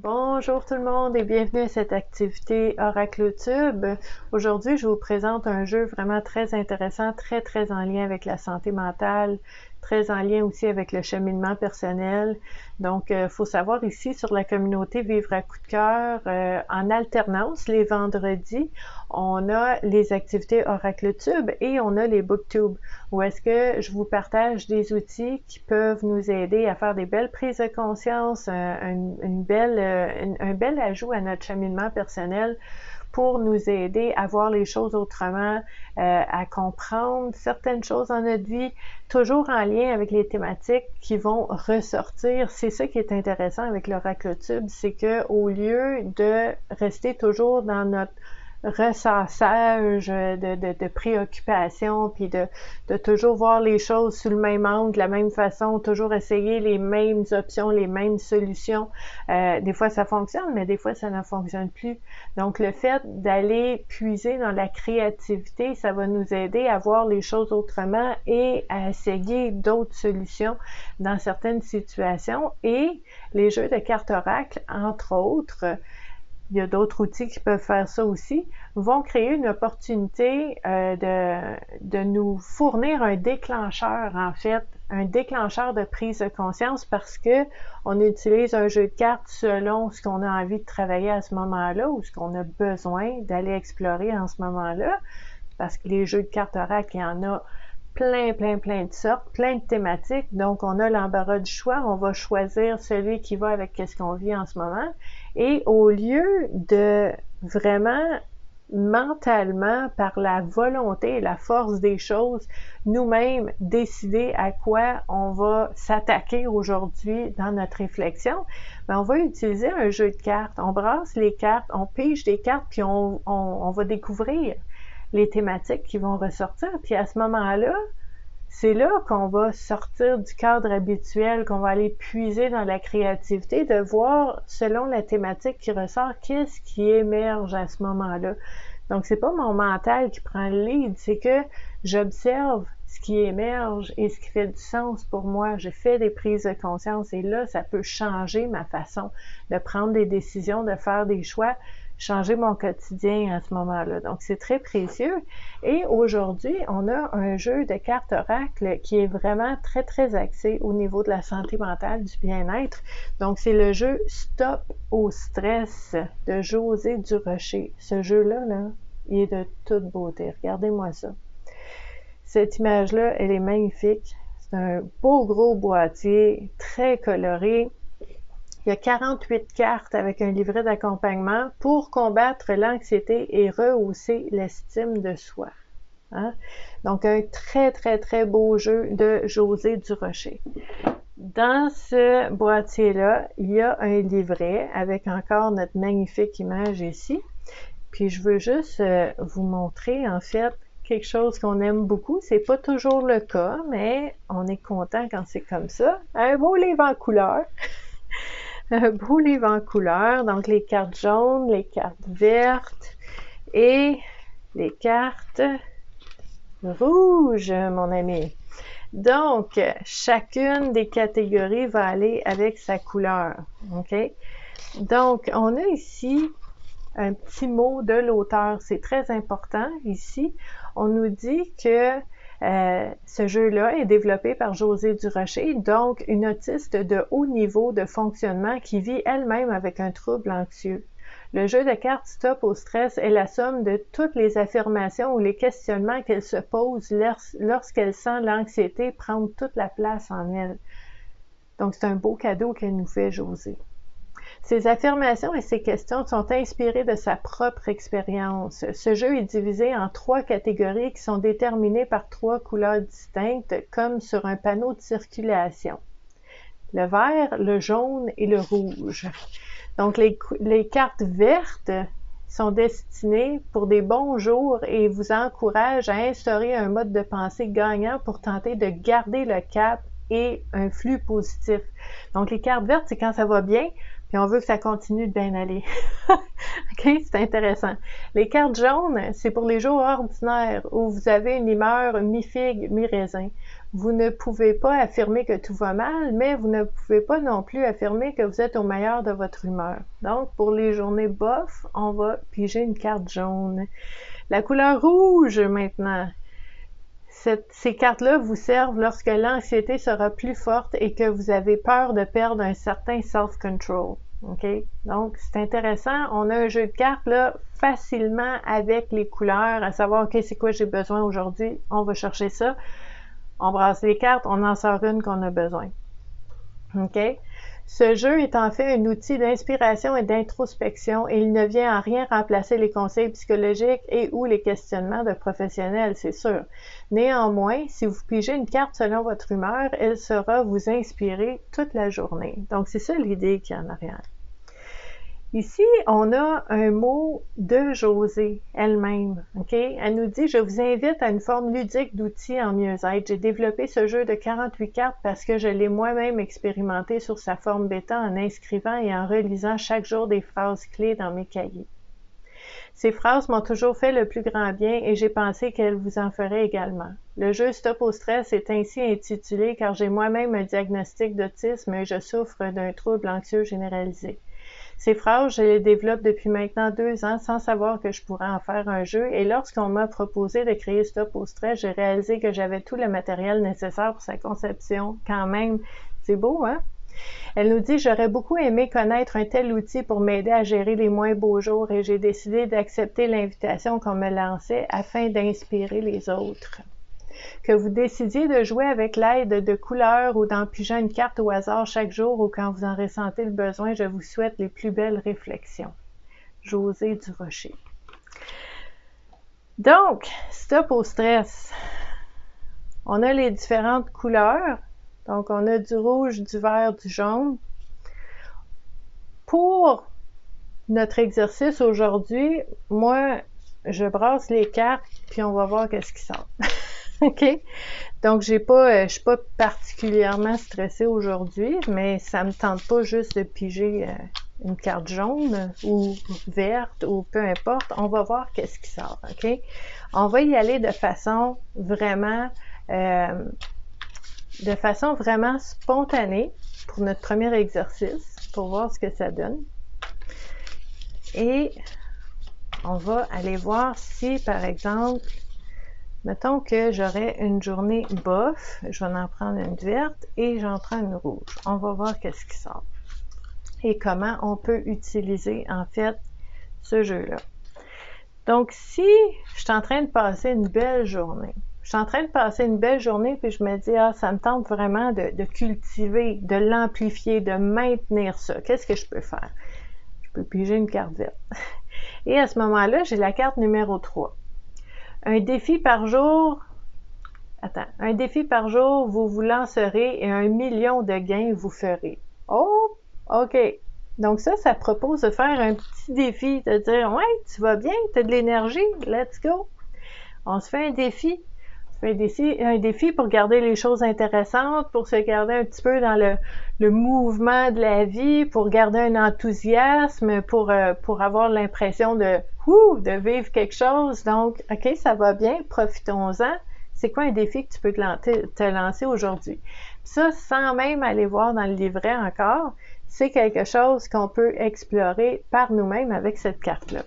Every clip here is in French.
Bonjour tout le monde et bienvenue à cette activité OracleTube. Aujourd'hui, je vous présente un jeu vraiment très intéressant, très en lien avec la santé mentale, très en lien aussi avec le cheminement personnel. Donc, faut savoir ici sur la communauté Vivre à coup de cœur, en alternance les vendredis, on a les activités OracleTube et on a les BookTube, où est-ce que je vous partage des outils qui peuvent nous aider à faire des belles prises de conscience, un bel ajout à notre cheminement personnel pour nous aider à voir les choses autrement, à comprendre certaines choses dans notre vie, toujours en lien avec les thématiques qui vont ressortir. C'est ça qui est intéressant avec l'OracleTube, c'est que au lieu de rester toujours dans notre ressassage de préoccupations, puis de toujours voir les choses sous le même angle, de la même façon, toujours essayer les mêmes options, les mêmes solutions. Des fois ça fonctionne, mais des fois ça ne fonctionne plus. Donc le fait d'aller puiser dans la créativité, ça va nous aider à voir les choses autrement et à essayer d'autres solutions dans certaines situations. Et les jeux de cartes oracle, entre autres, il y a d'autres outils qui peuvent faire ça aussi, vont créer une opportunité de nous fournir un déclencheur, en fait, un déclencheur de prise de conscience parce que on utilise un jeu de cartes selon ce qu'on a envie de travailler à ce moment-là ou ce qu'on a besoin d'aller explorer en ce moment-là, parce que les jeux de cartes oracle, il y en a plein de sortes, plein de thématiques, donc on a l'embarras du choix, on va choisir celui qui va avec ce qu'on vit en ce moment, et au lieu de vraiment mentalement, par la volonté et la force des choses, nous-mêmes décider à quoi on va s'attaquer aujourd'hui dans notre réflexion, on va utiliser un jeu de cartes, on brasse les cartes, on pige des cartes, puis on va découvrir les thématiques qui vont ressortir. Puis à ce moment-là, c'est là qu'on va sortir du cadre habituel, qu'on va aller puiser dans la créativité, de voir, selon la thématique qui ressort, qu'est-ce qui émerge à ce moment-là. Donc, c'est pas mon mental qui prend le lead, c'est que j'observe ce qui émerge et ce qui fait du sens pour moi. Je fais des prises de conscience et là, ça peut changer ma façon de prendre des décisions, de faire des choix, changer mon quotidien à ce moment-là. Donc, c'est très précieux. Et aujourd'hui, on a un jeu de cartes oracle qui est vraiment très axé au niveau de la santé mentale, du bien-être. Donc, c'est le jeu Stop au stress de José Durocher. Ce jeu-là, il est de toute beauté. Regardez-moi ça. Cette image-là, elle est magnifique. C'est un beau gros boîtier, très coloré. Il y a 48 cartes avec un livret d'accompagnement pour combattre l'anxiété et rehausser l'estime de soi. Hein? Donc, un très beau jeu de José Durocher. Dans ce boîtier-là, il y a un livret avec encore notre magnifique image ici. Puis, je veux juste vous montrer, en fait, quelque chose qu'on aime beaucoup. C'est pas toujours le cas, mais on est content quand c'est comme ça. Un beau livre en couleur. Un beau livre en couleur, donc les cartes jaunes, les cartes vertes et les cartes rouges, mon ami. Donc, chacune des catégories va aller avec sa couleur, ok? Donc, on a ici un petit mot de l'auteur, c'est très important ici. On nous dit que ce jeu-là est développé par José Durocher, donc une autiste de haut niveau de fonctionnement qui vit elle-même avec un trouble anxieux. Le jeu de cartes Stop au stress est la somme de toutes les affirmations ou les questionnements qu'elle se pose lorsqu'elle sent l'anxiété prendre toute la place en elle. Donc, c'est un beau cadeau qu'elle nous fait, José. Ces affirmations et ces questions sont inspirées de sa propre expérience. Ce jeu est divisé en 3 catégories qui sont déterminées par 3 couleurs distinctes, comme sur un panneau de circulation. Le vert, le jaune et le rouge. Donc, les cartes vertes sont destinées pour des bons jours et vous encouragent à instaurer un mode de pensée gagnant pour tenter de garder le cap et un flux positif. Donc, les cartes vertes, c'est quand ça va bien, puis on veut que ça continue de bien aller. OK? C'est intéressant. Les cartes jaunes, c'est pour les jours ordinaires où vous avez une humeur mi-figue, mi-raisin. Vous ne pouvez pas affirmer que tout va mal, mais vous ne pouvez pas non plus affirmer que vous êtes au meilleur de votre humeur. Donc, pour les journées bof, on va piger une carte jaune. La couleur rouge, maintenant. Ces cartes-là vous servent lorsque l'anxiété sera plus forte et que vous avez peur de perdre un certain self-control. OK? Donc, c'est intéressant. On a un jeu de cartes, là, facilement avec les couleurs, à savoir, OK, c'est quoi j'ai besoin aujourd'hui? On va chercher ça. On brasse les cartes, on en sort une qu'on a besoin. OK? Ce jeu est en fait un outil d'inspiration et d'introspection et il ne vient en rien remplacer les conseils psychologiques et ou les questionnements de professionnels, c'est sûr. Néanmoins, si vous pigez une carte selon votre humeur, elle saura vous inspirer toute la journée. Donc, c'est ça l'idée qu'il y a en arrière. Ici, on a un mot de Josée elle-même. OK? Elle nous dit « Je vous invite à une forme ludique d'outils en mieux-être. J'ai développé ce jeu de 48 cartes parce que je l'ai moi-même expérimenté sur sa forme bêta en inscrivant et en relisant chaque jour des phrases clés dans mes cahiers. Ces phrases m'ont toujours fait le plus grand bien et j'ai pensé qu'elles vous en feraient également. Le jeu Stop au stress est ainsi intitulé car j'ai moi-même un diagnostic d'autisme et je souffre d'un trouble anxieux généralisé. Ces phrases, je les développe depuis maintenant 2 ans sans savoir que je pourrais en faire un jeu et lorsqu'on m'a proposé de créer Stop au stress, j'ai réalisé que j'avais tout le matériel nécessaire pour sa conception. Quand même, c'est beau, hein? Elle nous dit « J'aurais beaucoup aimé connaître un tel outil pour m'aider à gérer les moins beaux jours et j'ai décidé d'accepter l'invitation qu'on me lançait afin d'inspirer les autres. » Que vous décidiez de jouer avec l'aide de couleurs ou d'en piger une carte au hasard chaque jour ou quand vous en ressentez le besoin, je vous souhaite les plus belles réflexions. Josée Durocher. Donc, Stop au stress. On a les différentes couleurs. Donc, on a du rouge, du vert, du jaune. Pour notre exercice aujourd'hui, moi, je brasse les cartes puis on va voir qu'est-ce qui sort. OK? Donc, je suis pas particulièrement stressée aujourd'hui, mais ça me tente pas juste de piger une carte jaune ou verte ou peu importe. On va voir qu'est-ce qui sort, OK? On va y aller de façon vraiment spontanée pour notre premier exercice, pour voir ce que ça donne. Et on va aller voir si, par exemple, mettons que j'aurais une journée bof, je vais en prendre une verte et j'en prends une rouge. On va voir qu'est-ce qui sort et comment on peut utiliser en fait ce jeu-là. Donc si je suis en train de passer une belle journée, puis je me dis, ah, ça me tente vraiment de cultiver, de l'amplifier, de maintenir ça. Qu'est-ce que je peux faire? Je peux piger une carte verte. Et à ce moment-là, j'ai la carte numéro 3. Un défi par jour, vous vous lancerez et 1 million de gains vous ferez. Oh, OK. Donc ça propose de faire un petit défi, de dire, ouais, tu vas bien, tu as de l'énergie, let's go. On se fait un défi. Un défi pour garder les choses intéressantes, pour se garder un petit peu dans le mouvement de la vie, pour garder un enthousiasme, pour avoir l'impression de vivre quelque chose. Donc, OK, ça va bien, profitons-en. C'est quoi un défi que tu peux te lancer aujourd'hui? Ça, sans même aller voir dans le livret encore, c'est quelque chose qu'on peut explorer par nous-mêmes avec cette carte-là.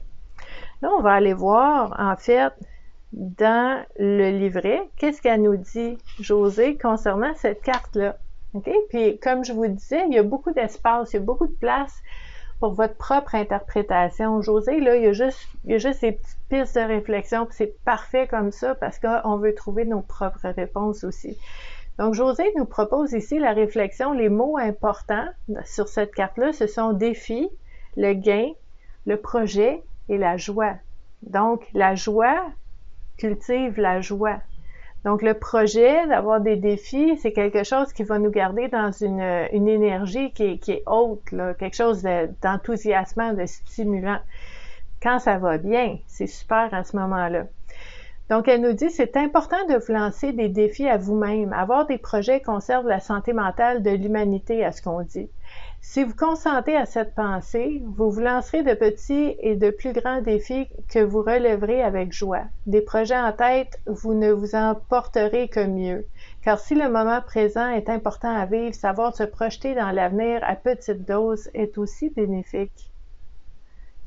Là, on va aller voir, en fait, dans le livret, qu'est-ce qu'elle nous dit, Josée, concernant cette carte-là. OK? Puis, comme je vous disais, il y a beaucoup d'espace, il y a beaucoup de place pour votre propre interprétation. Josée, là, il y a juste des petites pistes de réflexion, puis c'est parfait comme ça parce qu'on veut trouver nos propres réponses aussi. Donc, Josée nous propose ici la réflexion. Les mots importants sur cette carte-là, ce sont défi, le gain, le projet et la joie. Donc, la joie cultive la joie. Donc, le projet d'avoir des défis, c'est quelque chose qui va nous garder dans une énergie qui est haute, là, quelque chose d'enthousiasmant, de stimulant. Quand ça va bien, c'est super à ce moment-là. Donc, elle nous dit, c'est important de vous lancer des défis à vous-même. Avoir des projets conserve la santé mentale de l'humanité, à ce qu'on dit. Si vous consentez à cette pensée, vous vous lancerez de petits et de plus grands défis que vous relèverez avec joie. Des projets en tête, vous ne vous en porterez que mieux. Car si le moment présent est important à vivre, savoir se projeter dans l'avenir à petite dose est aussi bénéfique.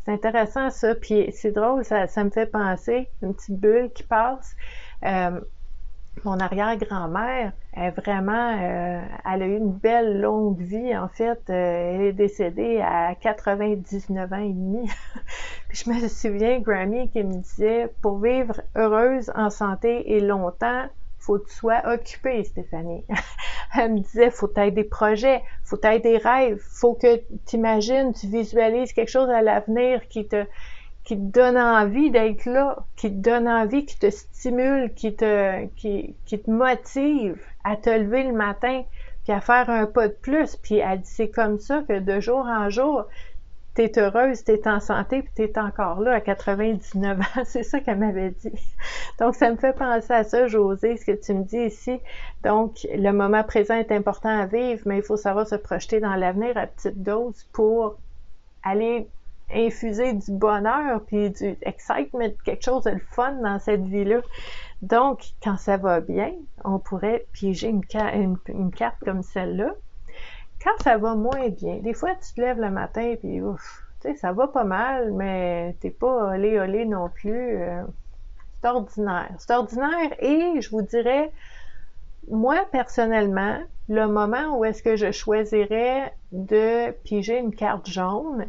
C'est intéressant ça, puis c'est drôle, ça me fait penser, une petite bulle qui passe. Mon arrière-grand-mère est vraiment, elle a eu une belle longue vie en fait. Elle est décédée à 99 ans et demi. Puis je me souviens, Grammy qui me disait, pour vivre heureuse, en santé et longtemps, faut que tu sois occupée, Stéphanie. Elle me disait, faut que tu aies des projets, faut que tu aies des rêves, faut que tu imagines, tu visualises quelque chose à l'avenir qui te donne envie d'être là, qui te donne envie, qui te stimule, qui te motive à te lever le matin, puis à faire un pas de plus. Puis elle dit, c'est comme ça que de jour en jour, t'es heureuse, t'es en santé, puis t'es encore là à 99 ans. C'est ça qu'elle m'avait dit. Donc, ça me fait penser à ça, Josée, ce que tu me dis ici. Donc, le moment présent est important à vivre, mais il faut savoir se projeter dans l'avenir à petite dose pour aller infuser du bonheur puis du excitement, quelque chose de le fun dans cette vie-là. Donc, quand ça va bien, on pourrait piéger une carte comme celle-là. Quand ça va moins bien, des fois, tu te lèves le matin puis ouf, tu sais, ça va pas mal, mais t'es pas olé non plus. C'est ordinaire. C'est ordinaire et je vous dirais, moi, personnellement, le moment où est-ce que je choisirais de piéger une carte jaune,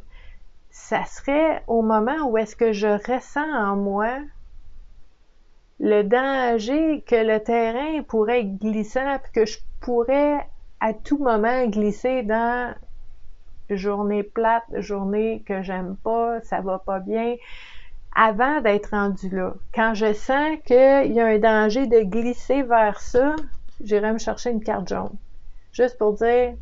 ça serait au moment où est-ce que je ressens en moi le danger que le terrain pourrait être glissant, puis que je pourrais à tout moment glisser dans journée plate, journée que j'aime pas, ça va pas bien, avant d'être rendu là. Quand je sens qu'il y a un danger de glisser vers ça, j'irai me chercher une carte jaune. Juste pour dire,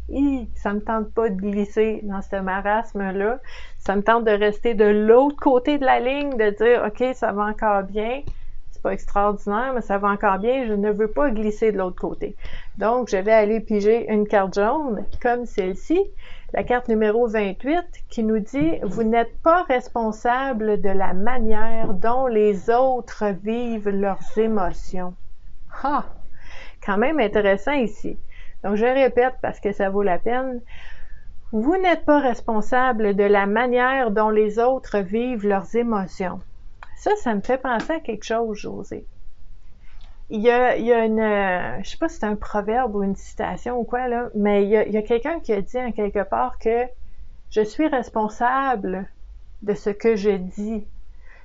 ça me tente pas de glisser dans ce marasme-là. Ça me tente de rester de l'autre côté de la ligne, de dire, OK, ça va encore bien. C'est pas extraordinaire, mais ça va encore bien. Je ne veux pas glisser de l'autre côté. Donc, je vais aller piger une carte jaune, comme celle-ci, la carte numéro 28, qui nous dit, vous n'êtes pas responsable de la manière dont les autres vivent leurs émotions. Ah! Quand même intéressant ici. Donc, je répète parce que ça vaut la peine. Vous n'êtes pas responsable de la manière dont les autres vivent leurs émotions. Ça me fait penser à quelque chose, Josée. Il y a une, je sais pas si c'est un proverbe ou une citation ou quoi, là, mais il y a quelqu'un qui a dit en quelque part que je suis responsable de ce que je dis.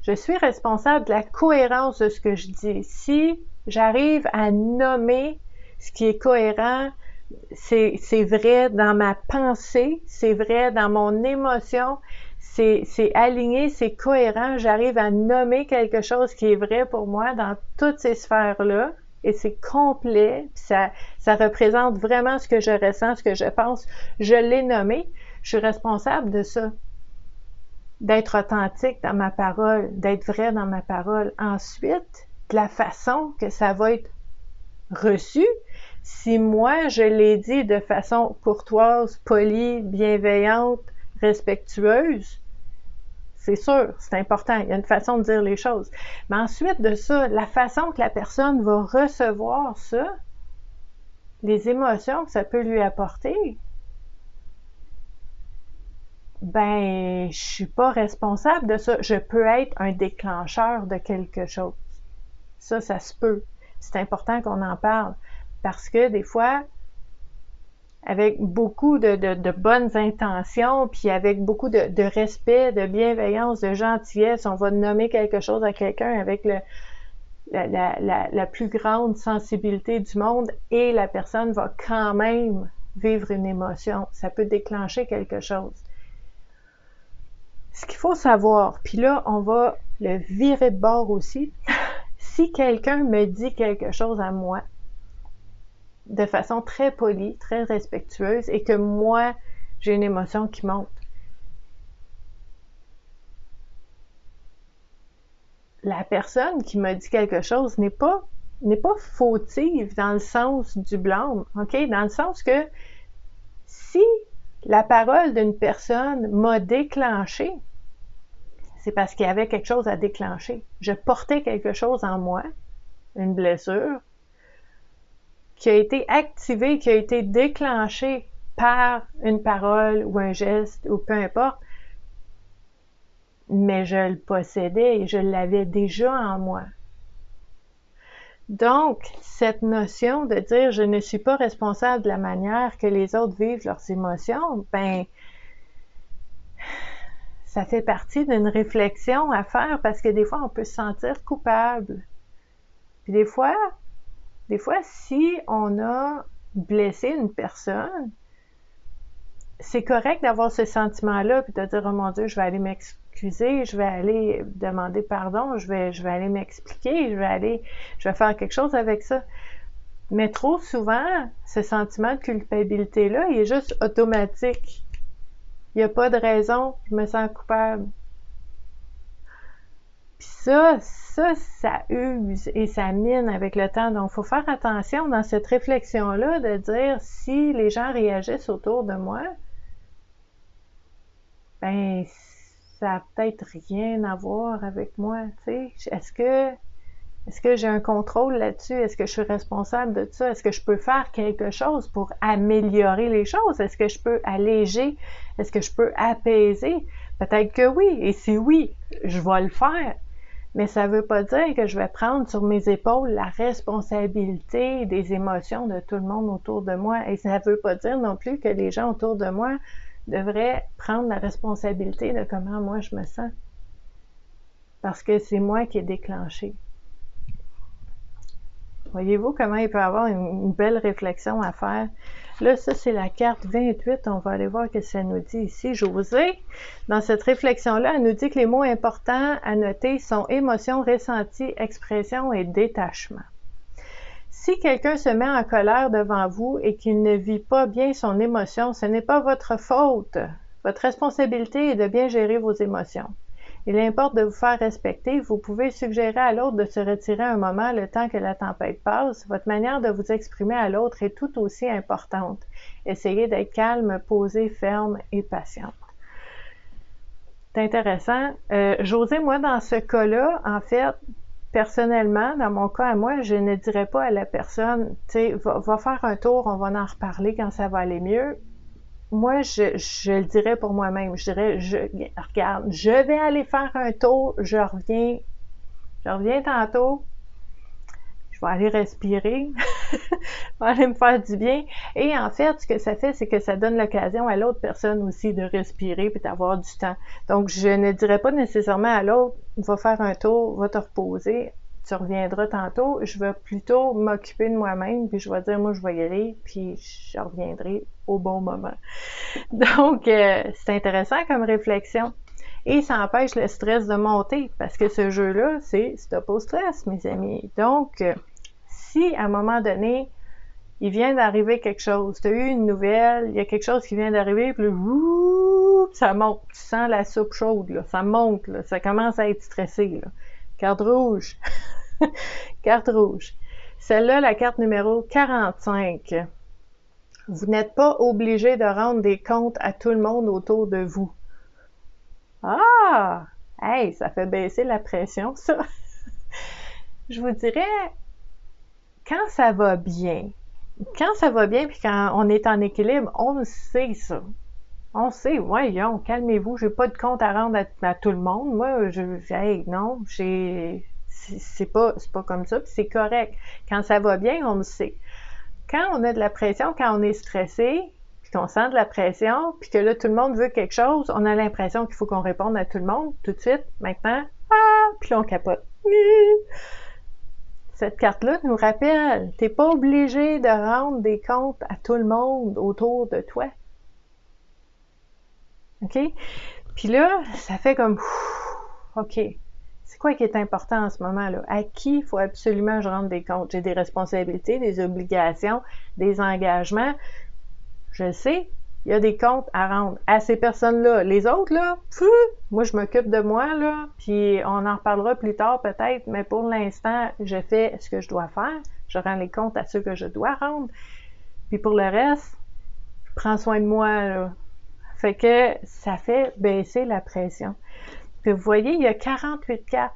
Je suis responsable de la cohérence de ce que je dis. Si j'arrive à nommer ce qui est cohérent, c'est vrai dans ma pensée, c'est vrai dans mon émotion, c'est aligné, c'est cohérent, j'arrive à nommer quelque chose qui est vrai pour moi dans toutes ces sphères-là, et c'est complet, ça représente vraiment ce que je ressens, ce que je pense, je l'ai nommé, je suis responsable de ça, d'être authentique dans ma parole, d'être vrai dans ma parole. Ensuite, de la façon que ça va être reçu, si moi je l'ai dit de façon courtoise, polie, bienveillante, respectueuse, c'est sûr, c'est important, il y a une façon de dire les choses. Mais ensuite de ça, la façon que la personne va recevoir ça, les émotions que ça peut lui apporter, ben, je suis pas responsable de ça. Je peux être un déclencheur de quelque chose. Ça se peut. C'est important qu'on en parle. Parce que des fois, avec beaucoup de bonnes intentions, puis avec beaucoup de respect, de bienveillance, de gentillesse, on va nommer quelque chose à quelqu'un avec la plus grande sensibilité du monde et la personne va quand même vivre une émotion. Ça peut déclencher quelque chose. Ce qu'il faut savoir, puis là, on va le virer de bord aussi. Si quelqu'un me dit quelque chose à moi, de façon très polie, très respectueuse, et que moi, j'ai une émotion qui monte. La personne qui m'a dit quelque chose n'est pas fautive dans le sens du blâme, ok? Dans le sens que si la parole d'une personne m'a déclenché, c'est parce qu'il y avait quelque chose à déclencher. Je portais quelque chose en moi, une blessure, qui a été activé, qui a été déclenché par une parole ou un geste ou peu importe, mais je le possédais et je l'avais déjà en moi. Donc, cette notion de dire je ne suis pas responsable de la manière que les autres vivent leurs émotions, ben, ça fait partie d'une réflexion à faire parce que des fois, on peut se sentir coupable. Puis des fois, si on a blessé une personne, c'est correct d'avoir ce sentiment-là, puis de dire, oh mon Dieu, je vais aller m'excuser, je vais aller demander pardon, je vais aller m'expliquer, je vais faire quelque chose avec ça. Mais trop souvent, ce sentiment de culpabilité-là, il est juste automatique. Il n'y a pas de raison, je me sens coupable. Puis ça use et ça mine avec le temps. Donc, il faut faire attention dans cette réflexion-là de dire si les gens réagissent autour de moi, ben, ça n'a peut-être rien à voir avec moi, tu sais. Est-ce que j'ai un contrôle là-dessus? Est-ce que je suis responsable de ça? Est-ce que je peux faire quelque chose pour améliorer les choses? Est-ce que je peux alléger? Est-ce que je peux apaiser? Peut-être que oui. Et si oui, je vais le faire. Mais ça ne veut pas dire que je vais prendre sur mes épaules la responsabilité des émotions de tout le monde autour de moi. Et ça ne veut pas dire non plus que les gens autour de moi devraient prendre la responsabilité de comment moi je me sens. Parce que c'est moi qui ai déclenché. Voyez-vous comment il peut y avoir une belle réflexion à faire? Là, ça, c'est la carte 28. On va aller voir ce que ça nous dit ici. Josée, dans cette réflexion-là, elle nous dit que les mots importants à noter sont émotion, ressenti, expression et détachement. Si quelqu'un se met en colère devant vous et qu'il ne vit pas bien son émotion, ce n'est pas votre faute. Votre responsabilité est de bien gérer vos émotions. Il importe de vous faire respecter. Vous pouvez suggérer à l'autre de se retirer un moment le temps que la tempête passe. Votre manière de vous exprimer à l'autre est tout aussi importante. Essayez d'être calme, posé, ferme et patiente. C'est intéressant. Josée, moi, dans ce cas-là, en fait, personnellement, dans mon cas à moi, je ne dirais pas à la personne, tu sais, va faire un tour, on va en reparler quand ça va aller mieux. Moi, je le dirais pour moi-même. Je dirais, regarde, je vais aller faire un tour, je reviens tantôt, je vais aller respirer, je vais aller me faire du bien. Et en fait, ce que ça fait, c'est que ça donne l'occasion à l'autre personne aussi de respirer puis d'avoir du temps. Donc, je ne dirais pas nécessairement à l'autre, va faire un tour, va te reposer, tu reviendras tantôt. Je vais plutôt m'occuper de moi-même, puis je vais dire, moi, je vais y aller, puis je reviendrai au bon moment. Donc, c'est intéressant comme réflexion. Et ça empêche le stress de monter, parce que ce jeu-là, c'est stop au stress, mes amis. Donc, si à un moment donné, il vient d'arriver quelque chose, tu as eu une nouvelle, il y a quelque chose qui vient d'arriver, puis là, ça monte, tu sens la soupe chaude, là, ça monte, là, ça commence à être stressé. Là. Carte rouge. Carte rouge. Celle-là, la carte numéro 45. Vous n'êtes pas obligé de rendre des comptes à tout le monde autour de vous. Ah! Hey, ça fait baisser la pression, ça. Je vous dirais, quand ça va bien, puis quand on est en équilibre, on le sait, ça. On sait, voyons, calmez-vous, j'ai pas de compte à rendre à tout le monde. Moi, non, c'est pas comme ça, puis c'est correct. Quand ça va bien, on le sait. Quand on a de la pression, quand on est stressé, puis qu'on sent de la pression, puis que là, tout le monde veut quelque chose, on a l'impression qu'il faut qu'on réponde à tout le monde, tout de suite, maintenant, puis là, on capote. Cette carte-là nous rappelle, t'es pas obligé de rendre des comptes à tout le monde autour de toi. OK? Puis là, ça fait comme, OK, c'est quoi qui est important en ce moment-là? À qui il faut absolument que je rende des comptes? J'ai des responsabilités, des obligations, des engagements. Je le sais, il y a des comptes à rendre à ces personnes-là. Les autres, là, moi, je m'occupe de moi, là, puis on en reparlera plus tard peut-être, mais pour l'instant, je fais ce que je dois faire. Je rends les comptes à ceux que je dois rendre. Puis pour le reste, je prends soin de moi, là. Fait que ça fait baisser la pression. Puis vous voyez, il y a 48 cartes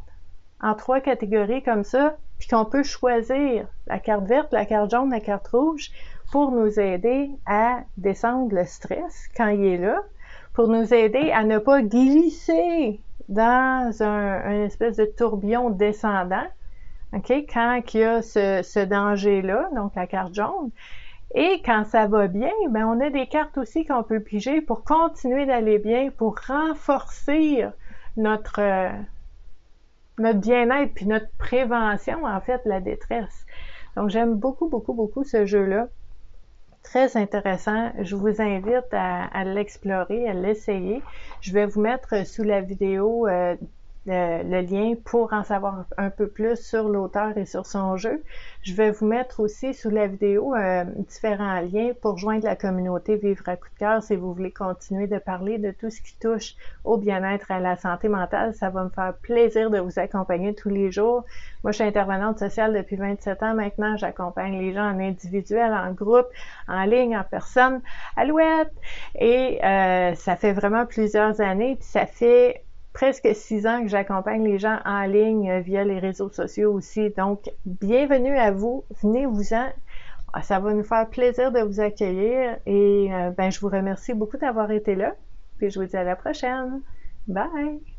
en 3 catégories comme ça, puis qu'on peut choisir la carte verte, la carte jaune, la carte rouge pour nous aider à descendre le stress quand il est là, pour nous aider à ne pas glisser dans un espèce de tourbillon descendant, OK, quand il y a ce danger-là, donc la carte jaune. Et quand ça va bien, ben on a des cartes aussi qu'on peut piger pour continuer d'aller bien, pour renforcer notre bien-être puis notre prévention, en fait, de la détresse. Donc, j'aime beaucoup, beaucoup, beaucoup ce jeu-là. Très intéressant. Je vous invite à l'explorer, à l'essayer. Je vais vous mettre sous la vidéo le lien pour en savoir un peu plus sur l'auteur et sur son jeu. Je vais vous mettre aussi sous la vidéo différents liens pour joindre la communauté Vivre à coup de cœur si vous voulez continuer de parler de tout ce qui touche au bien-être et à la santé mentale. Ça va me faire plaisir de vous accompagner tous les jours. Moi, je suis intervenante sociale depuis 27 ans maintenant. J'accompagne les gens en individuel, en groupe, en ligne, en personne, alouette. Et ça fait vraiment plusieurs années, puis ça fait presque 6 ans que j'accompagne les gens en ligne via les réseaux sociaux aussi. Donc, bienvenue à vous. Venez-vous-en. Ça va nous faire plaisir de vous accueillir et je vous remercie beaucoup d'avoir été là. Puis je vous dis à la prochaine. Bye!